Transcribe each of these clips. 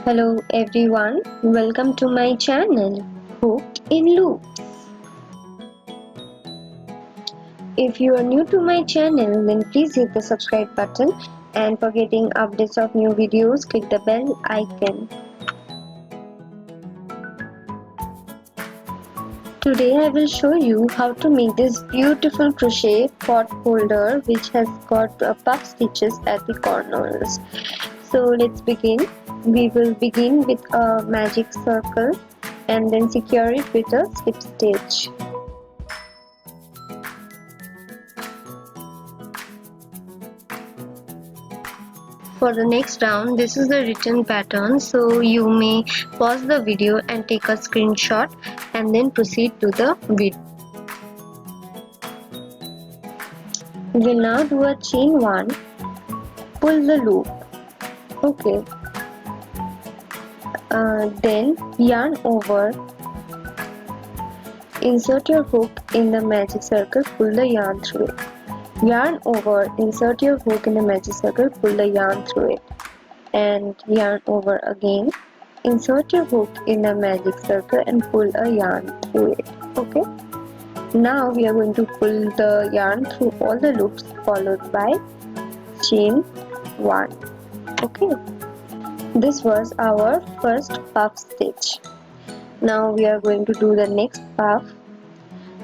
Hello everyone, welcome to my channel Hooked in Loops. If you are new to my channel, then please hit the subscribe button, and for getting updates of new videos, click the bell icon. Today I will show you how to make this beautiful crochet pot holder which has got puff stitches at the corners. So let's begin. We will begin with a magic circle and then secure it with a slip stitch. For the next round, this is the written pattern, so you may pause the video and take a screenshot and then proceed to the video. We will now do a chain 1, pull the loop. Okay. Then yarn over, insert your hook in the magic circle, pull the yarn through it. Yarn over, insert your hook in the magic circle, pull the yarn through it, and yarn over again, insert your hook in the magic circle and pull a yarn through it. Okay, now we are going to pull the yarn through all the loops followed by chain 1. Okay, this was our first puff stitch. Now we are going to do the next puff.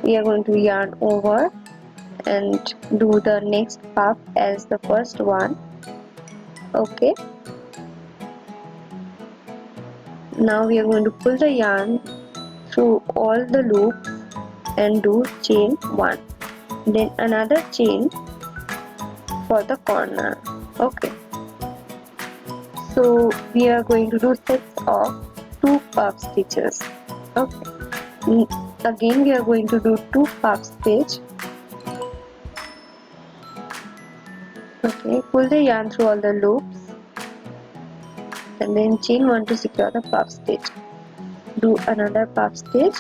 We are going to yarn over and do the next puff as the first one. Okay, now we are going to pull the yarn through all the loops and do chain 1, then another chain for the corner. Okay, so we are going to do sets of 2 puff stitches. Okay, again we are going to do 2 puff stitch. Okay, pull the yarn through all the loops and then chain 1 to secure the puff stitch. Do another puff stitch.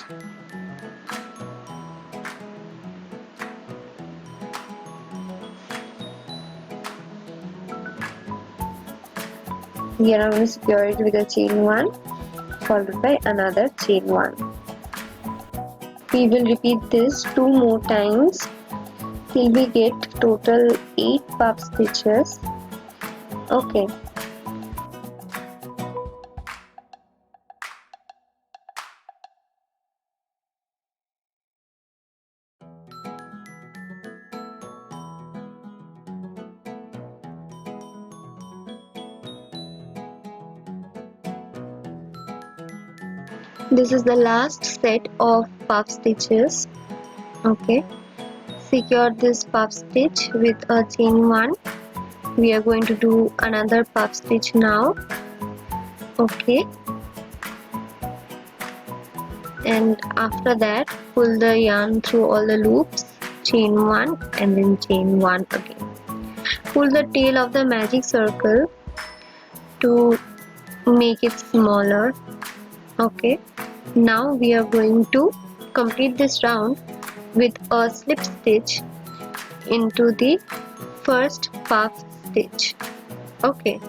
Here I'm going to secure it with a chain 1 followed by another chain 1. We will repeat this 2 more times till we get total 8 puff stitches. Okay. This is the last set of puff stitches. Okay, secure this puff stitch with a chain 1. We are going to do another puff stitch now. Okay, and after that pull the yarn through all the loops, chain 1 and then chain 1 again. Pull the tail of the magic circle to make it smaller. Okay, now we are going to complete this round with a slip stitch into the first puff stitch. Okay,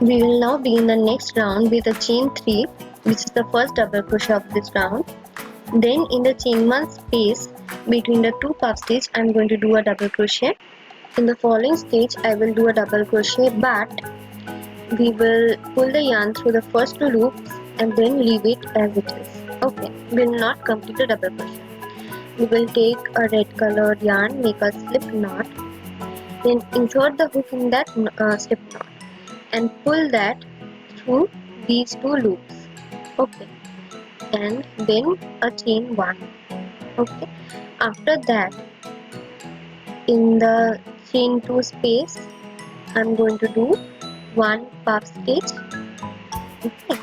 we will now begin the next round with a chain 3, which is the first double crochet of this round. Then in the chain 1 space between the 2 puff stitch, I am going to do a double crochet. In the following stage I will do a double crochet, but we will pull the yarn through the first 2 loops and then leave it as it is. Okay, we will not complete a double crochet. We will take a red colored yarn, make a slip knot, then insert the hook in that slip knot and pull that through these 2 loops. Okay, and then a chain 1. Okay, after that in the chain 2 space I'm going to do 1 puff stitch. Okay,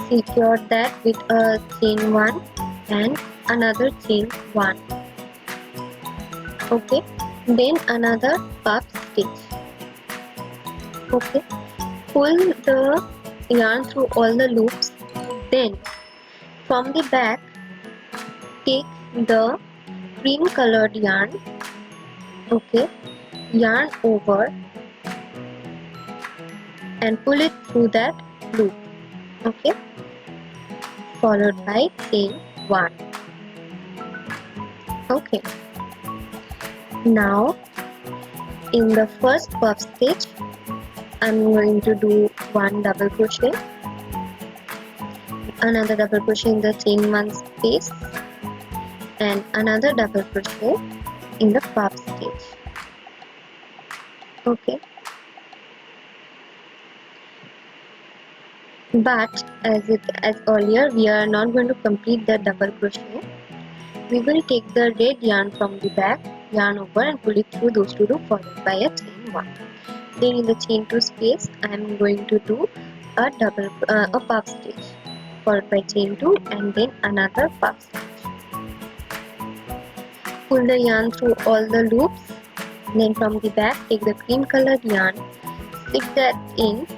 secure that with a chain 1 and another chain 1. Okay, then another puff stitch. Okay, pull the yarn through all the loops Then from the back, take the cream colored yarn, okay, yarn over and pull it through that loop, okay, followed by chain 1. Okay, now in the first puff stitch I'm going to do 1 double crochet, another double crochet in the chain 1 space, and another double crochet in the puff stitch. Okay, but as earlier we are not going to complete the double crochet. We will take the red yarn from the back, yarn over and pull it through those two loops, followed by a chain 1. Then in the chain 2 space I am going to do a puff stitch, followed by chain 2 and then another puff stitch. Pull the yarn through all the loops. Then from the back take the cream colored yarn, slip that in,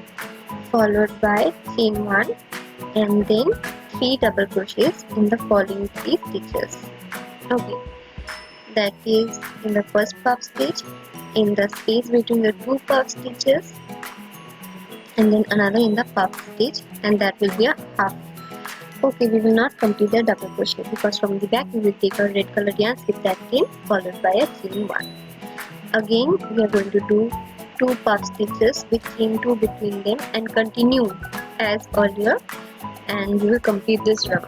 followed by chain 1 and then 3 double crochets in the following 3 stitches. Okay, that is in the first puff stitch, in the space between the 2 puff stitches, and then another in the puff stitch, and that will be a half. Okay, we will not complete the double crochet because from the back we will take a red colored yarn, slip that in, followed by a chain 1. Again we are going to do 2 puff stitches with chain 2 between them and continue as earlier, and we will complete this round.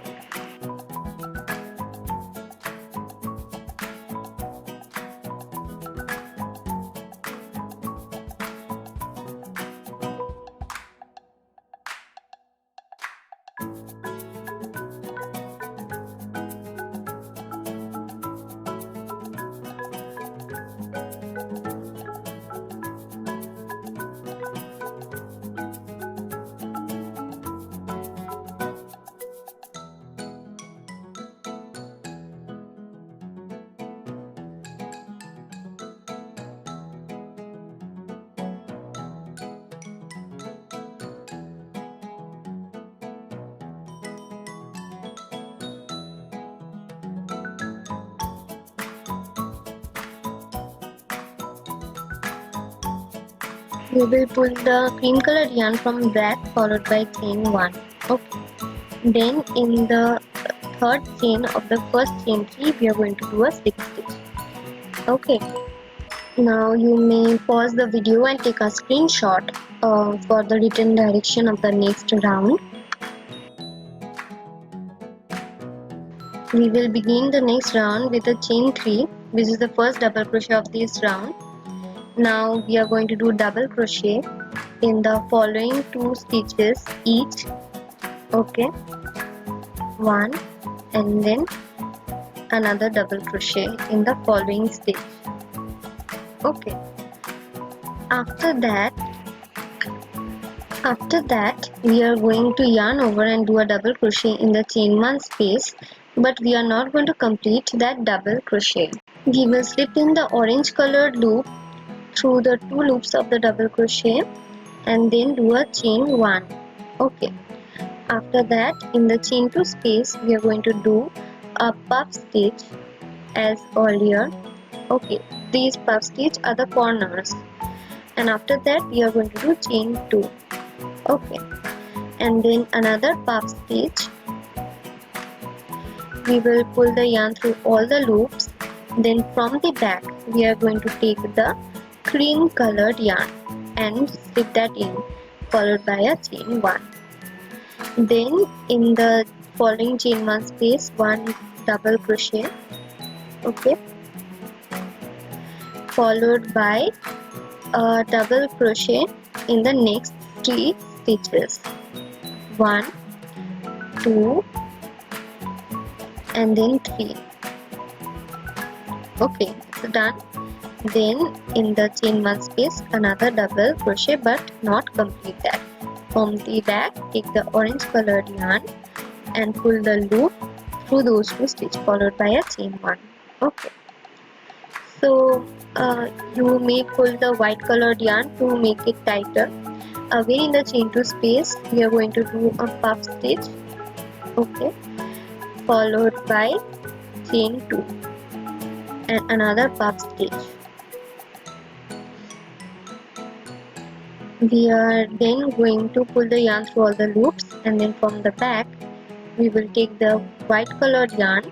We will pull the cream colored yarn from black, followed by chain 1. Okay. Then in the third chain of the first chain 3 we are going to do a slip stitch. Okay. Now you may pause the video and take a screenshot for the written direction of the next round. We will begin the next round with a chain 3, which is the first double crochet of this round. Now we are going to do double crochet in the following 2 stitches each. Okay, 1 and then another double crochet in the following stitch. Okay, after that we are going to yarn over and do a double crochet in the chain 1 space, but we are not going to complete that double crochet. We will slip in the orange colored loop through the 2 loops of the double crochet and then do a chain 1. Okay, after that in the chain 2 space we are going to do a puff stitch as earlier. Okay, these puff stitch are the corners, and after that we are going to do chain 2. Okay, and then another puff stitch. We will pull the yarn through all the loops. Then from the back we are going to take the cream colored yarn and slip that in, followed by a chain 1. Then in the following chain 1 space 1 double crochet. Okay, followed by a double crochet in the next 3 stitches, 1, 2 and then 3. Okay, it's done. Then in the chain 1 space another double crochet, but not complete that. From the back take the orange colored yarn and pull the loop through those 2 stitches, followed by a chain 1. Okay, so you may pull the white colored yarn to make it tighter. Again in the chain 2 space we are going to do a puff stitch Okay, followed by chain 2 and another puff stitch. We are then going to pull the yarn through all the loops, and then from the back we will take the white colored yarn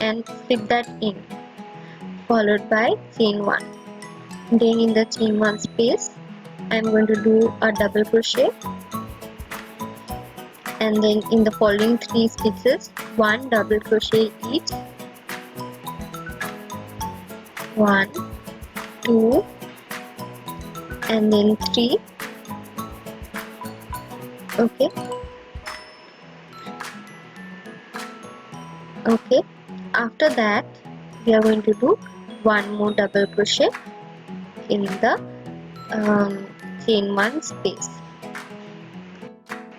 and slip that in, followed by chain 1. Then in the chain 1 space I am going to do a double crochet, and then in the following 3 stitches 1 double crochet each, 1, 2 and then 3. Okay, after that we are going to do one more double crochet in the chain 1 space.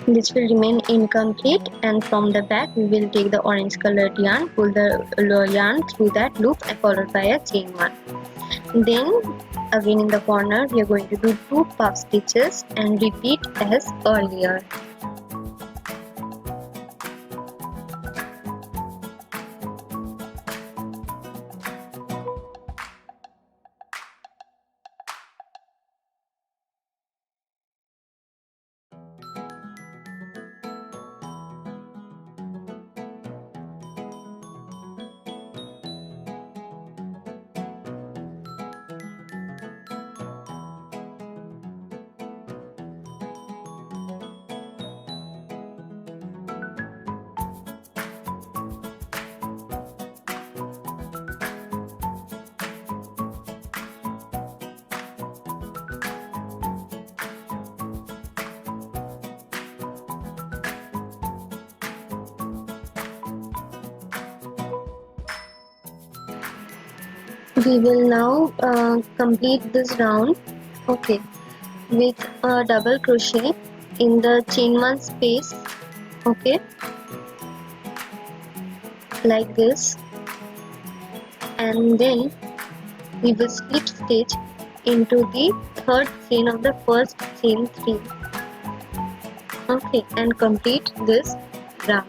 This will remain incomplete, and from the back we will take the orange colored yarn, pull the yarn through that loop and followed by a chain 1. Then again in the corner we are going to do 2 puff stitches and repeat as earlier. We will now complete this round, okay, with a double crochet in the chain 1 space, okay, like this, and then we will slip stitch into the third chain of the first chain 3, okay, and complete this round.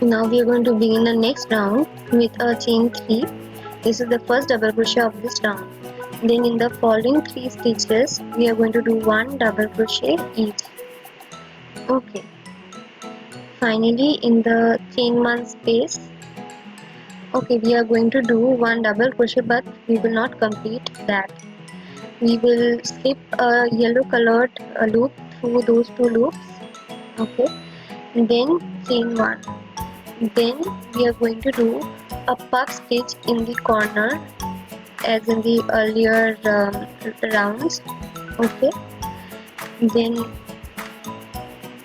Now we are going to begin the next round with a chain 3. This is the first double crochet of this round. Then in the following 3 stitches we are going to do 1 double crochet each. Okay. Finally in the chain 1 space, okay, we are going to do 1 double crochet, but we will not complete that. We will skip a yellow colored loop through those 2 loops, okay, then chain 1. Then we are going to do a puff stitch in the corner as in the earlier rounds, okay. Then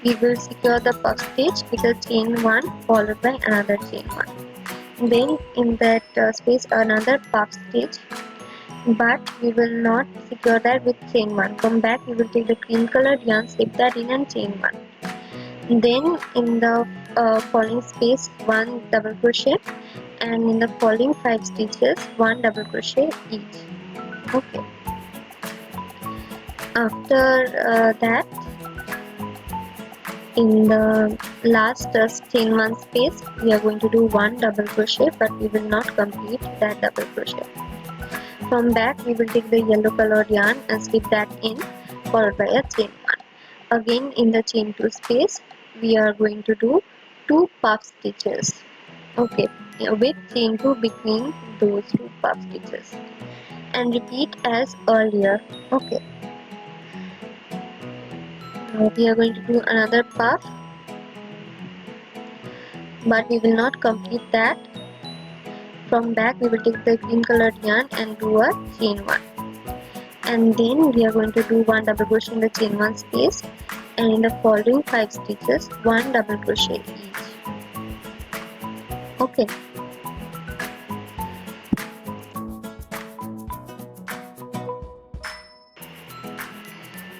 we will secure the puff stitch with a chain 1 followed by another chain 1. Then in that space another puff stitch, but we will not secure that with chain 1. From back we will take the cream colored yarn, slip that in and chain 1. Then in the following space 1 double crochet, and in the following 5 stitches 1 double crochet each, okay. After that in the last chain 1 space we are going to do 1 double crochet, but we will not complete that double crochet. From back we will take the yellow colored yarn and slip that in, followed by a chain 1. Again in the chain 2 space we are going to do 2 puff stitches, okay, with chain 2 between those 2 puff stitches, and repeat as earlier, okay. Now we are going to do another puff, but we will not complete that. From back we will take the green colored yarn and do a chain 1, and then we are going to do 1 double crochet in the chain 1 space, and in the following 5 stitches 1 double crochet each, okay.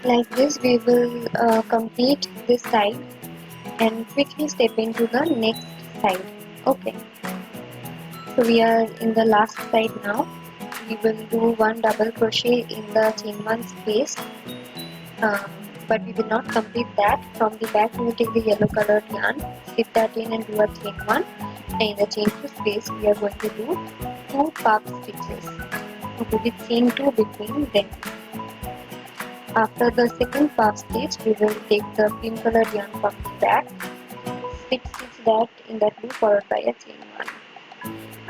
Like this we will complete this side, and quickly step into the next side. Okay, so we are in the last side now. We will do one double crochet in the chain 1 space, uh, but we will not complete that. From the back we will take the yellow colored yarn, slip that in and do a chain 1, and in the chain 2 space we are going to do 2 puff stitches, okay, with chain 2 between them. After the second puff stitch we will take the cream colored yarn from the back, slip stitch that in that loop followed by a chain 1.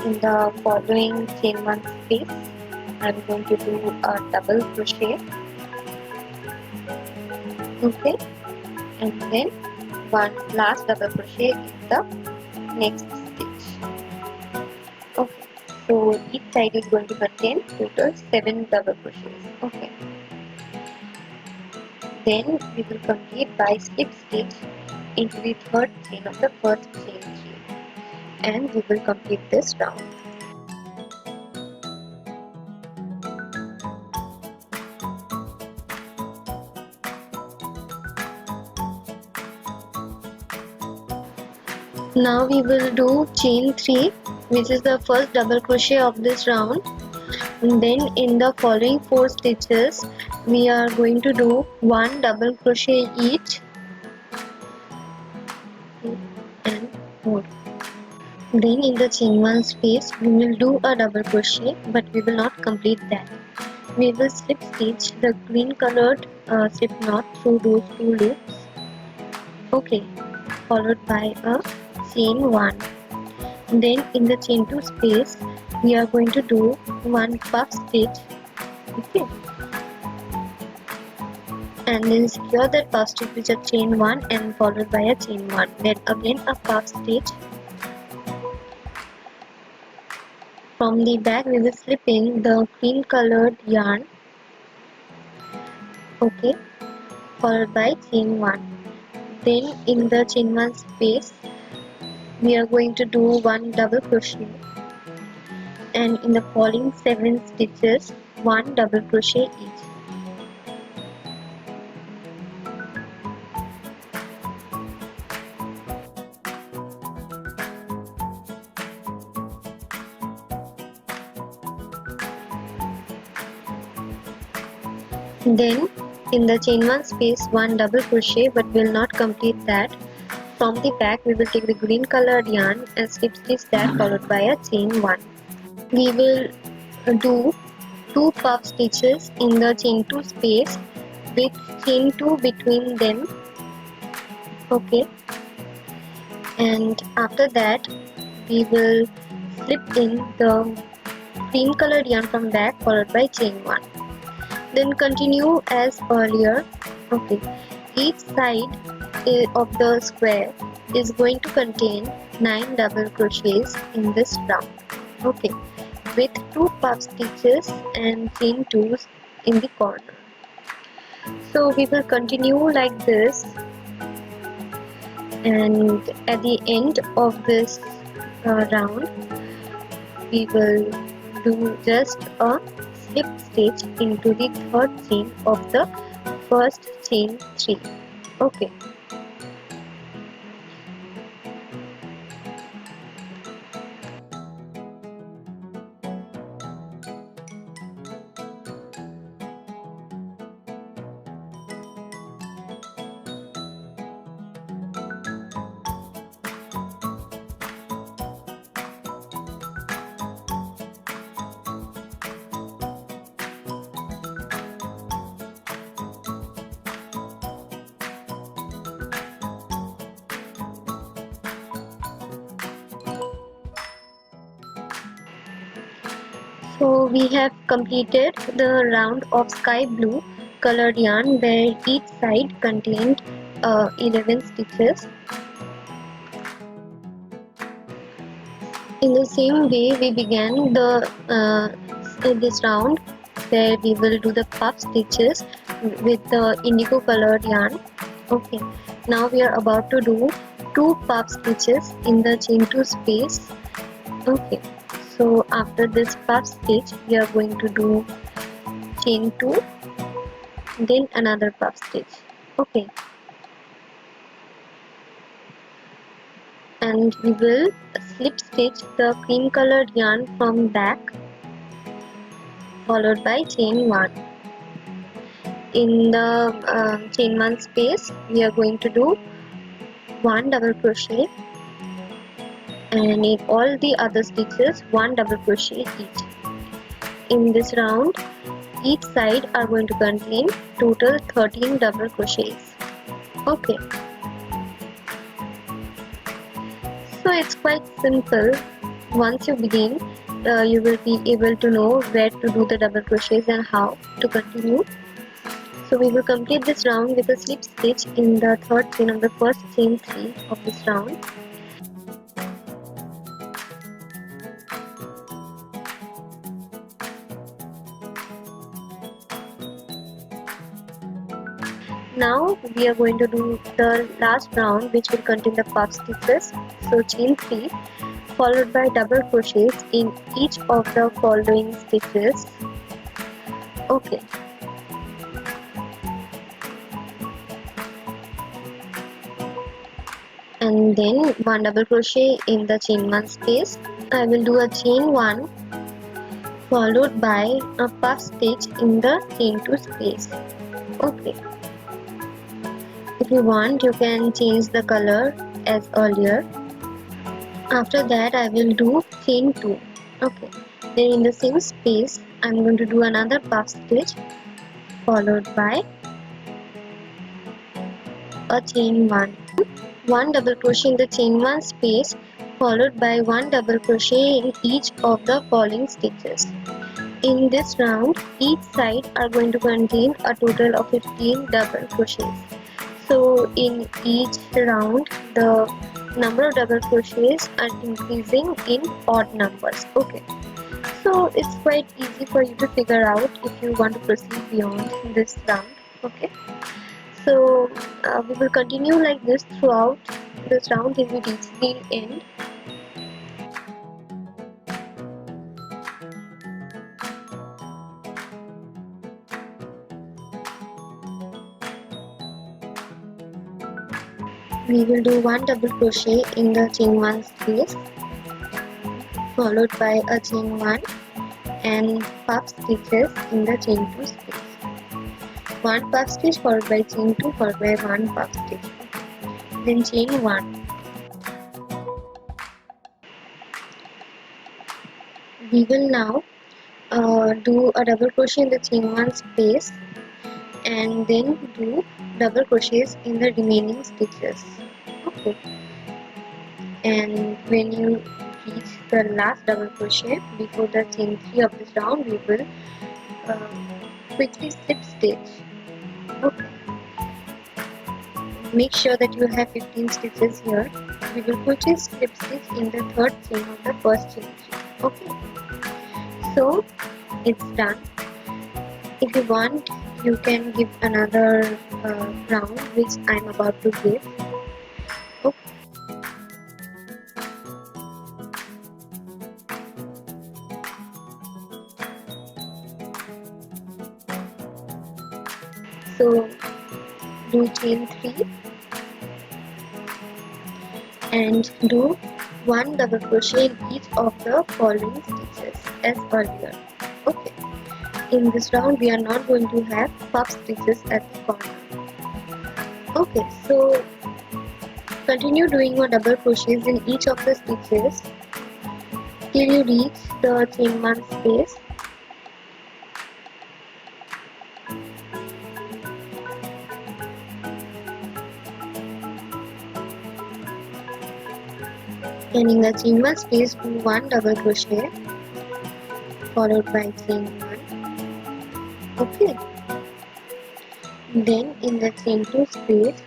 In the following chain 1 space I am going to do a double crochet, okay, and then one last double crochet in the next stitch. Okay, so each side is going to contain total 7 double crochets. Okay, then we will complete by slip stitch into the third chain of the first chain 3, and we will complete this round. Now we will do chain 3, which is the first double crochet of this round. And then in the following 4 stitches we are going to do one double crochet each and hold. Then in the chain 1 space we will do a double crochet, but we will not complete that. We will slip stitch the green colored slip knot through those 2 loops, okay, followed by a chain 1. Then in the chain 2 space we are going to do one puff stitch, okay, and then secure that puff stitch with a chain 1 and followed by a chain 1. Then again a puff stitch. From the back we will slip in the cream colored yarn, okay, followed by chain 1. Then in the chain 1 space we are going to do one double crochet, and in the following 7 stitches one double crochet each. Then in the chain 1 space one double crochet, but we will not complete that. From the back we will take the green colored yarn and slip stitch that followed by a chain 1. We will do 2 puff stitches in the chain 2 space with chain 2 between them, okay, and after that we will slip in the cream colored yarn from back followed by chain 1. Then continue as earlier, okay. Each side of the square is going to contain 9 double crochets in this round, okay, with 2 puff stitches and chain 2s in the corner. So we will continue like this, and at the end of this round we will do just a slip stitch into the third chain of the first chain 3, okay. So we have completed the round of sky blue colored yarn where each side contained 11 stitches. In the same way we began this round where we will do the puff stitches with the indigo colored yarn, okay. Now we are about to do 2 puff stitches in the chain 2 space, okay. So after this puff stitch we are going to do chain 2, then another puff stitch, okay. and we will slip stitch the cream colored yarn from back, followed by chain 1. In the chain 1 space we are going to do 1 double crochet, and in all the other stitches 1 double crochet each. In this round each side are going to contain total 13 double crochets. Okay, so it's quite simple. Once you begin, you will be able to know where to do the double crochets and how to continue. So we will complete this round with a slip stitch in the third chain of the first chain 3 of this round. Now we are going to do the last round, which will contain the puff stitches. So chain 3 followed by double crochets in each of the following stitches. Okay, and then 1 double crochet in the chain 1 space. I will do a chain 1 followed by a puff stitch in the chain 2 space. Okay, if you want you can change the color as earlier. After that I will do chain 2. Okay, then in the same space I am going to do another puff stitch followed by a chain 1. 1 double crochet in the chain 1 space followed by 1 double crochet in each of the following stitches. In this round each side are going to contain a total of 15 double crochets. So in each round the number of double crochets are increasing in odd numbers. Okay, so it's quite easy for you to figure out if you want to proceed beyond this round. Okay, so we will continue like this throughout this round till we reach the end. We will do 1 double crochet in the chain 1 space followed by a chain 1 and puff stitches in the chain 2 space. 1 puff stitch followed by chain 2 followed by 1 puff stitch, then chain 1. We will now do a double crochet in the chain 1 space and then do double crochets in the remaining stitches. Okay, and when you reach the last double crochet before the chain 3 of this round, we will quickly slip stitch. Okay, make sure that you have 15 stitches here. We will quickly slip stitch in the third chain of the first chain 3. Okay, so it's done. If you want you can give another round which I am about to give. Okay. So do chain 3 and do 1 double crochet in each of the following stitches as earlier. Okay, in this round we are not going to have puff stitches at the corner. Okay, so continue doing your double crochets in each of the stitches till you reach the chain 1 space. And in the chain 1 space do 1 double crochet followed by chain 1. Okay, then in the chain 2 space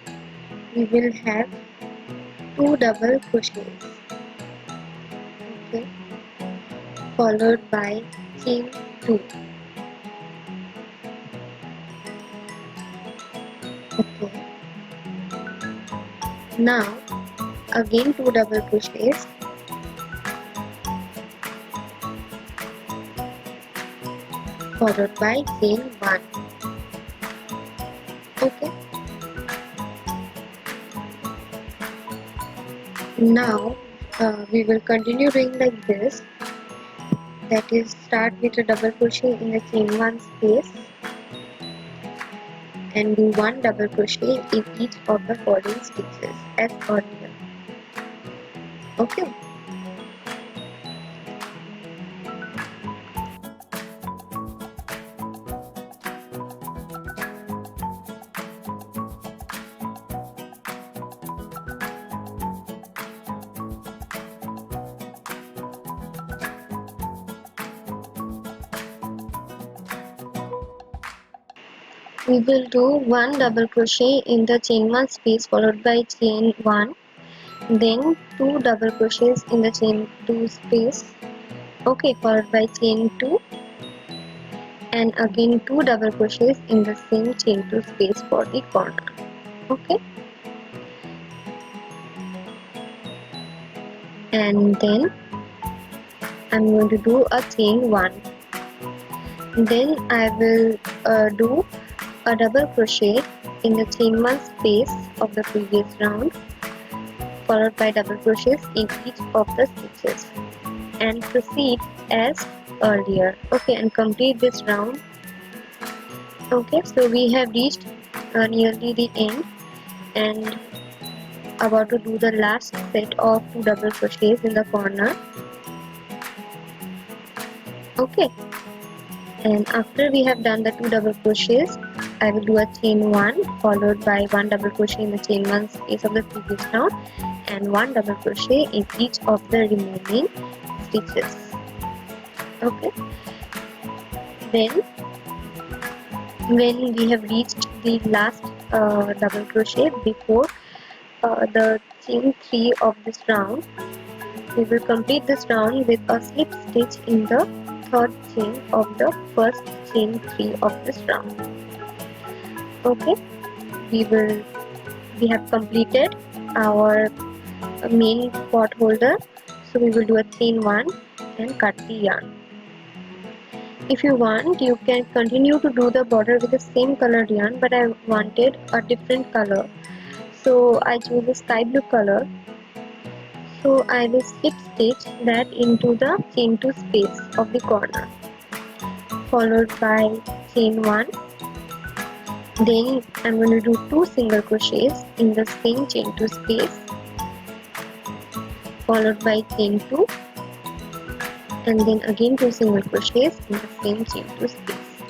we will have 2 double crochets. Okay, followed by chain 2. Okay, now again 2 double crochets followed by chain 1. Okay, Now we will continue doing like this, that is, start with a double crochet in the chain 1 space and do 1 double crochet in each of the following stitches as earlier. Okay. We will do 1 double crochet in the chain 1 space followed by chain 1, then 2 double crochets in the chain 2 space, okay, followed by chain 2, and again 2 double crochets in the same chain 2 space for the corner. Okay, and then I'm going to do a chain 1, then I will do a double crochet in the chain 1 space of the previous round followed by double crochets in each of the stitches and proceed as earlier. Okay, and complete this round. Okay, so we have reached nearly the end and about to do the last set of 2 double crochets in the corner. Okay, and after we have done the 2 double crochets, I will do a chain 1 followed by 1 double crochet in the chain 1 space of the previous round and 1 double crochet in each of the remaining stitches. Okay, then when we have reached the last double crochet before the chain 3 of this round, we will complete this round with a slip stitch in the third chain of the first chain 3 of this round. Okay, we have completed our main pot holder, so we will do a chain 1 and cut the yarn. If you want, you can continue to do the border with the same colored yarn, but I wanted a different color, so I chose a sky blue color. So I will slip stitch that into the chain 2 space of the corner followed by chain 1. Then I'm going to do 2 single crochets in the same chain 2 space followed by chain 2 and then again 2 single crochets in the same chain 2 space.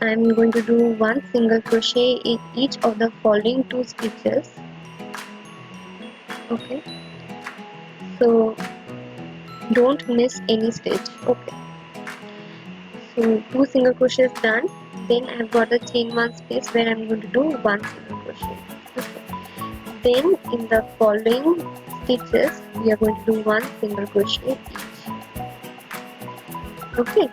I'm going to do 1 single crochet in each of the following 2 stitches. Okay, so don't miss any stitch. Okay, so 2 single crochets done. Then I have got the chain 1 space where I'm going to do 1 single crochet. Okay, then in the following stitches we are going to do 1 single crochet each. Okay,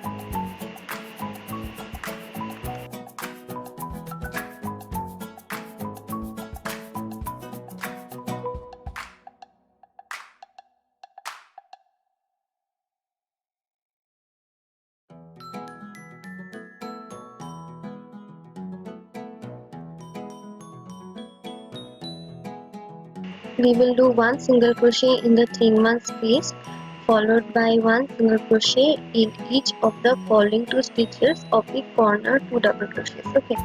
we will do 1 single crochet in the chain 1 space followed by 1 single crochet in each of the following 2 stitches of the corner 2 double crochets. Okay,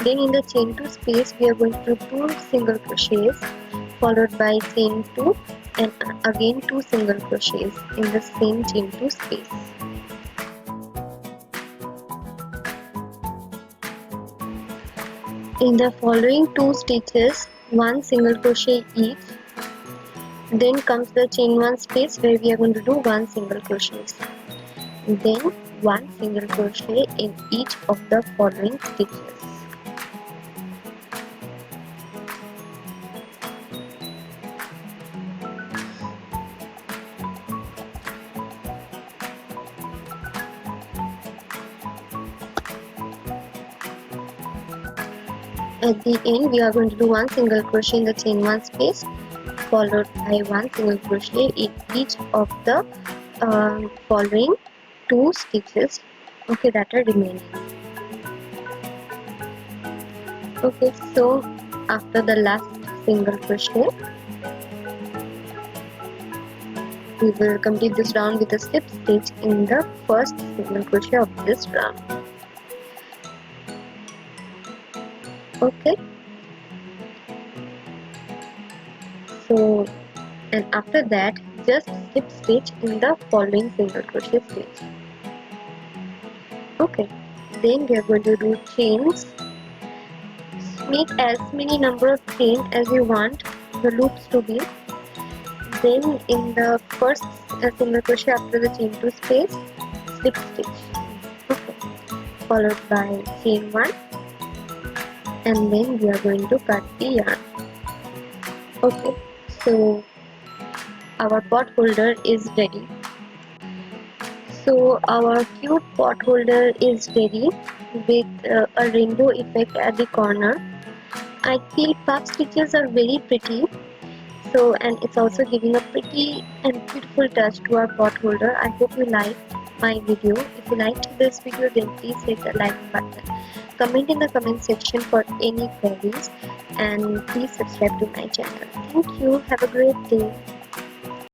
then in the chain 2 space we are going to do 2 single crochets followed by chain 2 and again 2 single crochets in the same chain 2 space. In the following 2 stitches 1 single crochet each. Then comes the chain 1 space where we are going to do 1 single crochet. Then 1 single crochet in each of the following stitches. At the end we are going to do 1 single crochet in the chain 1 space followed by 1 single crochet in each of the following 2 stitches, okay, that are remaining. Okay, so after the last single crochet we will complete this round with a slip stitch in the first single crochet of this round. Okay, so and after that just slip stitch in the following single crochet stitch. Okay, then we are going to do chains. Make as many number of chains as you want the loops to be. Then in the first single crochet after the chain 2 space, slip stitch. Okay, followed by chain 1, and then we are going to cut the yarn. Okay, so our pot holder is ready. So our cute pot holder is ready with a rainbow effect at the corner. I feel puff stitches are very pretty. So, and it's also giving a pretty and beautiful touch to our pot holder. I hope you liked my video. If you liked this video, then please hit the like button. Comment in the comment section for any queries, and please subscribe to my channel. Thank you. Have a great day.